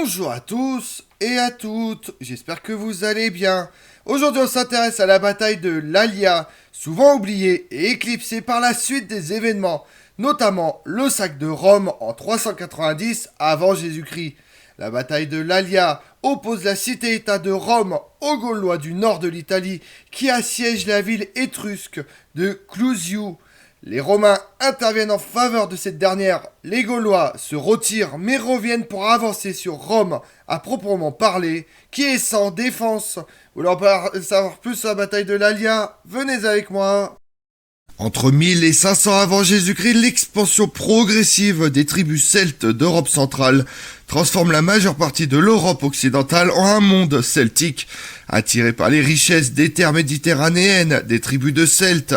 Bonjour à tous et à toutes, j'espère que vous allez bien. Aujourd'hui on s'intéresse à la bataille de l'Alia, souvent oubliée et éclipsée par la suite des événements, notamment le sac de Rome en 390 avant Jésus-Christ. La bataille de l'Alia oppose la cité-État de Rome aux Gaulois du nord de l'Italie qui assiègent la ville étrusque de Clusium. Les Romains interviennent en faveur de cette dernière, les Gaulois se retirent mais reviennent pour avancer sur Rome à proprement parler, qui est sans défense. Vous voulez savoir plus sur la bataille de l'Alia? Venez avec moi. Entre 1000 et 500 avant Jésus-Christ, l'expansion progressive des tribus celtes d'Europe centrale transforme la majeure partie de l'Europe occidentale en un monde celtique. Attirés par les richesses des terres méditerranéennes, des tribus de Celtes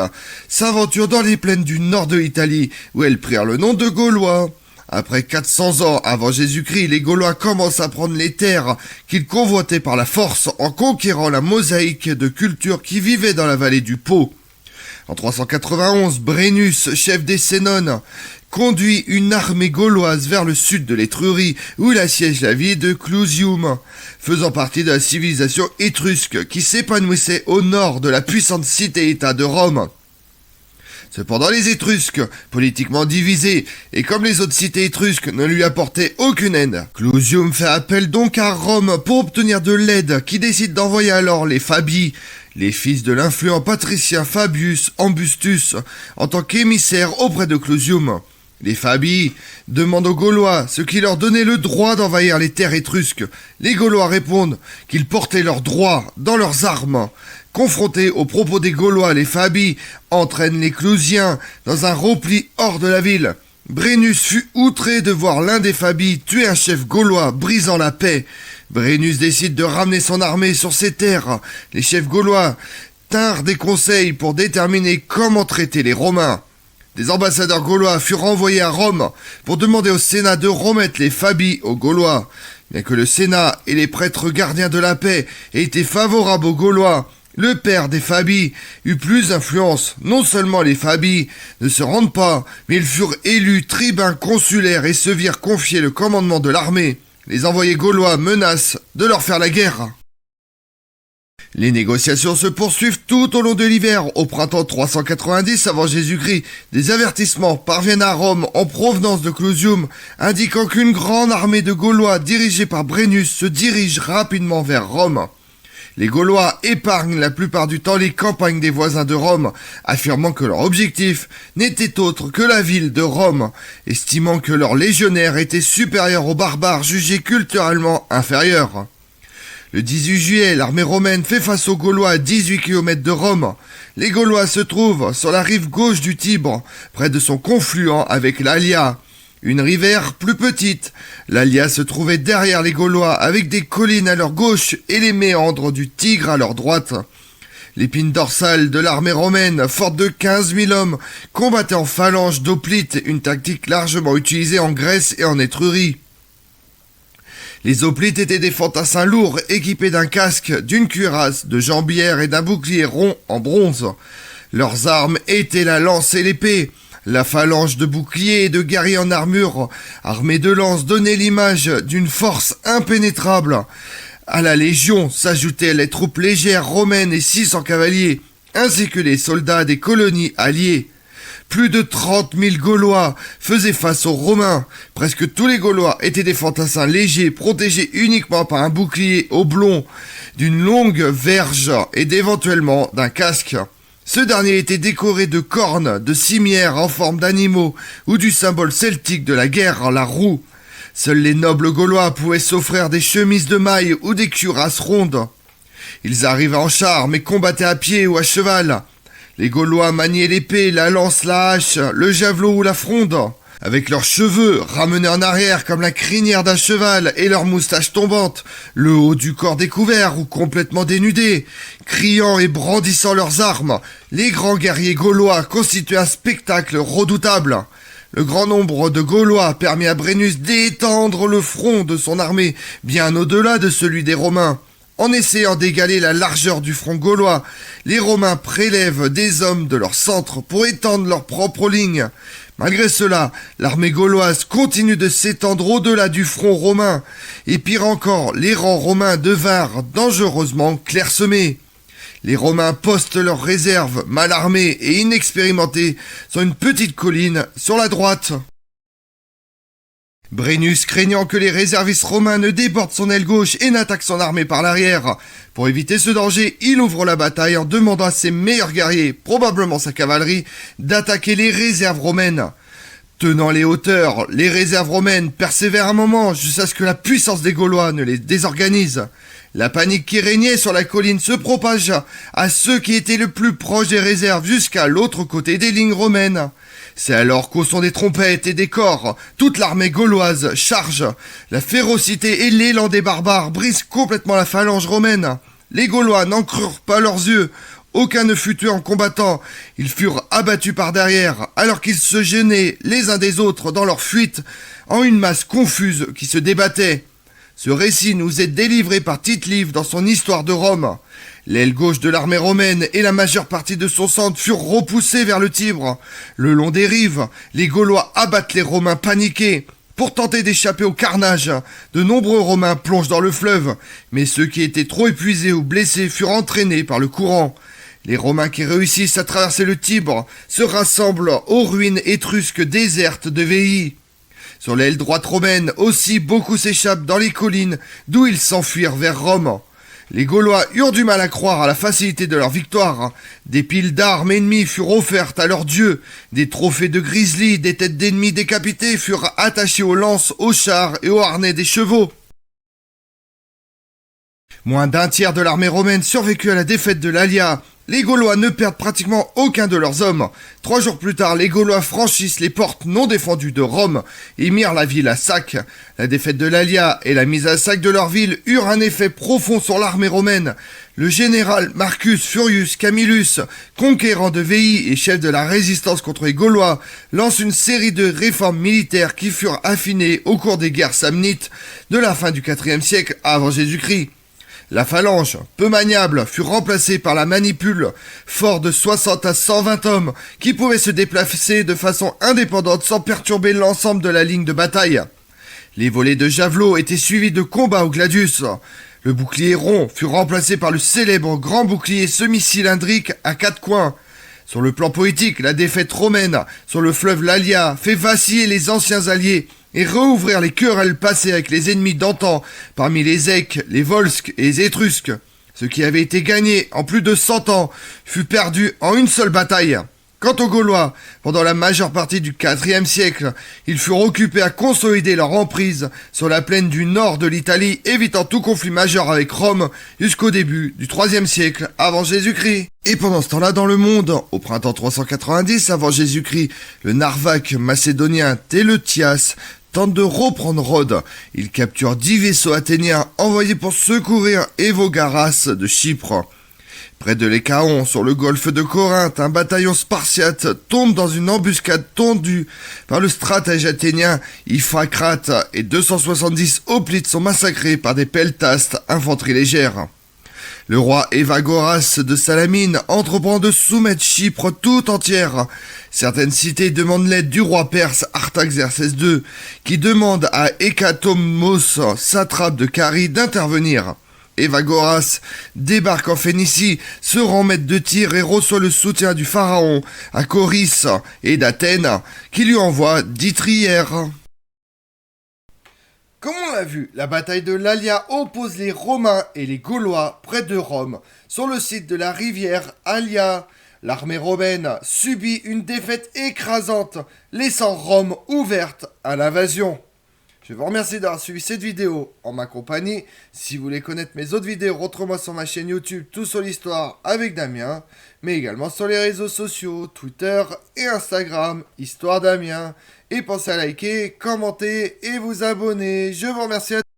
s'aventurent dans les plaines du nord de l'Italie, où elles prirent le nom de Gaulois. Après 400 ans avant Jésus-Christ, les Gaulois commencent à prendre les terres qu'ils convoitaient par la force en conquérant la mosaïque de cultures qui vivaient dans la vallée du Pô. En 391, Brennus, chef des Sénones, conduit une armée gauloise vers le sud de l'Étrurie, où il assiège la ville de Clusium, faisant partie de la civilisation étrusque qui s'épanouissait au nord de la puissante cité-État de Rome. Cependant, les Étrusques, politiquement divisés, et comme les autres cités étrusques ne lui apportaient aucune aide, Clusium fait appel donc à Rome pour obtenir de l'aide, qui décide d'envoyer alors les Fabii, les fils de l'influent patricien Fabius Ambustus, en tant qu'émissaires auprès de Clusium. Les Fabii demandent aux Gaulois ce qui leur donnait le droit d'envahir les terres étrusques. Les Gaulois répondent qu'ils portaient leurs droits dans leurs armes. Confrontés aux propos des Gaulois, les Fabii entraînent les Clusiens dans un repli hors de la ville. Brennus fut outré de voir l'un des Fabii tuer un chef gaulois, brisant la paix. Brennus décide de ramener son armée sur ses terres. Les chefs gaulois tinrent des conseils pour déterminer comment traiter les Romains. Des ambassadeurs gaulois furent envoyés à Rome pour demander au Sénat de remettre les Fabii aux Gaulois. Bien que le Sénat et les prêtres gardiens de la paix aient été favorables aux Gaulois, le père des Fabii eut plus d'influence. Non seulement les Fabii ne se rendent pas, mais ils furent élus tribuns consulaires et se virent confier le commandement de l'armée. Les envoyés gaulois menacent de leur faire la guerre. Les négociations se poursuivent tout au long de l'hiver. Au printemps 390 avant Jésus-Christ, des avertissements parviennent à Rome en provenance de Clusium, indiquant qu'une grande armée de Gaulois dirigée par Brennus se dirige rapidement vers Rome. Les Gaulois épargnent la plupart du temps les campagnes des voisins de Rome, affirmant que leur objectif n'était autre que la ville de Rome, estimant que leurs légionnaires étaient supérieurs aux barbares jugés culturellement inférieurs. Le 18 juillet, l'armée romaine fait face aux Gaulois à 18 km de Rome. Les Gaulois se trouvent sur la rive gauche du Tibre, près de son confluent avec l'Alia, une rivière plus petite. L'Alia se trouvait derrière les Gaulois, avec des collines à leur gauche et les méandres du Tigre à leur droite. L'épine dorsale de l'armée romaine, forte de 15 000 hommes, combattait en phalange d'hoplites, une tactique largement utilisée en Grèce et en Étrurie. Les hoplites étaient des fantassins lourds, équipés d'un casque, d'une cuirasse, de jambières et d'un bouclier rond en bronze. Leurs armes étaient la lance et l'épée. La phalange de boucliers et de guerriers en armure, armés de lances, donnait l'image d'une force impénétrable. À la légion s'ajoutaient les troupes légères romaines et 600 cavaliers, ainsi que les soldats des colonies alliées. Plus de 30 000 Gaulois faisaient face aux Romains. Presque tous les Gaulois étaient des fantassins légers, protégés uniquement par un bouclier oblong, d'une longue verge et d'éventuellement d'un casque. Ce dernier était décoré de cornes, de cimières en forme d'animaux ou du symbole celtique de la guerre, la roue. Seuls les nobles Gaulois pouvaient s'offrir des chemises de mailles ou des cuirasses rondes. Ils arrivaient en char mais combattaient à pied ou à cheval. Les Gaulois maniaient l'épée, la lance, la hache, le javelot ou la fronde. Avec leurs cheveux ramenés en arrière comme la crinière d'un cheval et leurs moustaches tombantes, le haut du corps découvert ou complètement dénudé, criant et brandissant leurs armes, les grands guerriers gaulois constituaient un spectacle redoutable. Le grand nombre de Gaulois permit à Brennus d'étendre le front de son armée bien au-delà de celui des Romains. En essayant d'égaler la largeur du front gaulois, les Romains prélèvent des hommes de leur centre pour étendre leur propre ligne. Malgré cela, l'armée gauloise continue de s'étendre au-delà du front romain, et pire encore, les rangs romains devinrent dangereusement clairsemés. Les Romains postent leurs réserves, mal armés et inexpérimentés, sur une petite colline sur la droite. Brennus, craignant que les réservistes romains ne débordent son aile gauche et n'attaquent son armée par l'arrière. Pour éviter ce danger, il ouvre la bataille en demandant à ses meilleurs guerriers, probablement sa cavalerie, d'attaquer les réserves romaines. Tenant les hauteurs, les réserves romaines persévèrent un moment jusqu'à ce que la puissance des Gaulois ne les désorganise. La panique qui régnait sur la colline se propage à ceux qui étaient le plus proches des réserves jusqu'à l'autre côté des lignes romaines. C'est alors qu'au son des trompettes et des cors, toute l'armée gauloise charge. La férocité et l'élan des barbares brisent complètement la phalange romaine. Les Gaulois n'en crurent pas leurs yeux. Aucun ne fut tué en combattant. Ils furent abattus par derrière, alors qu'ils se gênaient les uns des autres dans leur fuite, en une masse confuse qui se débattait. Ce récit nous est délivré par Tite-Live dans son Histoire de Rome. L'aile gauche de l'armée romaine et la majeure partie de son centre furent repoussés vers le Tibre. Le long des rives, les Gaulois abattent les Romains paniqués. Pour tenter d'échapper au carnage, de nombreux Romains plongent dans le fleuve, mais ceux qui étaient trop épuisés ou blessés furent entraînés par le courant. Les Romains qui réussissent à traverser le Tibre se rassemblent aux ruines étrusques désertes de Veii. Sur l'aile droite romaine aussi, beaucoup s'échappent dans les collines, d'où ils s'enfuirent vers Rome. Les Gaulois eurent du mal à croire à la facilité de leur victoire. Des piles d'armes ennemies furent offertes à leurs dieux. Des trophées de grizzly, des têtes d'ennemis décapités furent attachés aux lances, aux chars et aux harnais des chevaux. Moins d'un tiers de l'armée romaine survécut à la défaite de l'Alia. Les Gaulois ne perdent pratiquement aucun de leurs hommes. 3 jours plus tard, les Gaulois franchissent les portes non défendues de Rome et mirent la ville à sac. La défaite de l'Alia et la mise à sac de leur ville eurent un effet profond sur l'armée romaine. Le général Marcus Furius Camillus, conquérant de Veii et chef de la résistance contre les Gaulois, lance une série de réformes militaires qui furent affinées au cours des guerres samnites de la fin du IVe siècle avant Jésus-Christ. La phalange, peu maniable, fut remplacée par la manipule, fort de 60 à 120 hommes, qui pouvaient se déplacer de façon indépendante sans perturber l'ensemble de la ligne de bataille. Les volées de javelots étaient suivies de combats au gladius. Le bouclier rond fut remplacé par le célèbre grand bouclier semi-cylindrique à 4 coins. Sur le plan politique, la défaite romaine sur le fleuve l'Alia fait vaciller les anciens alliés et rouvrir les querelles passées avec les ennemis d'antan parmi les Èques, les Volsques et les Étrusques. Ce qui avait été gagné en plus de 100 ans fut perdu en une seule bataille. Quant aux Gaulois, pendant la majeure partie du IVe siècle, ils furent occupés à consolider leur emprise sur la plaine du nord de l'Italie, évitant tout conflit majeur avec Rome jusqu'au début du IIIe siècle avant Jésus-Christ. Et pendant ce temps-là, dans le monde, au printemps 390 avant Jésus-Christ, le narvaque macédonien Téletias tente de reprendre Rhodes. Il capture 10 vaisseaux athéniens envoyés pour secourir Evogaras de Chypre. Près de l'Échaon, sur le golfe de Corinthe, un bataillon spartiate tombe dans une embuscade tendue par le stratège athénien Iphicrate et 270 hoplites sont massacrés par des peltastes infanterie légère. Le roi Evagoras de Salamine entreprend de soumettre Chypre tout entière. Certaines cités demandent l'aide du roi perse Artaxerxès II, qui demande à Hécatomos, satrape de Carie, d'intervenir. Evagoras débarque en Phénicie, se rend maître de tir et reçoit le soutien du pharaon, à Coris et d'Athènes, qui lui envoie 10 trières. Comme on l'a vu, la bataille de l'Alia oppose les Romains et les Gaulois près de Rome, sur le site de la rivière Alia. L'armée romaine subit une défaite écrasante, laissant Rome ouverte à l'invasion. Je vous remercie d'avoir suivi cette vidéo en ma compagnie. Si vous voulez connaître mes autres vidéos, retrouvez-moi sur ma chaîne YouTube Tout sur l'Histoire avec Damien, mais également sur les réseaux sociaux, Twitter et Instagram, Histoire Damien. Et pensez à liker, commenter et vous abonner. Je vous remercie à tous.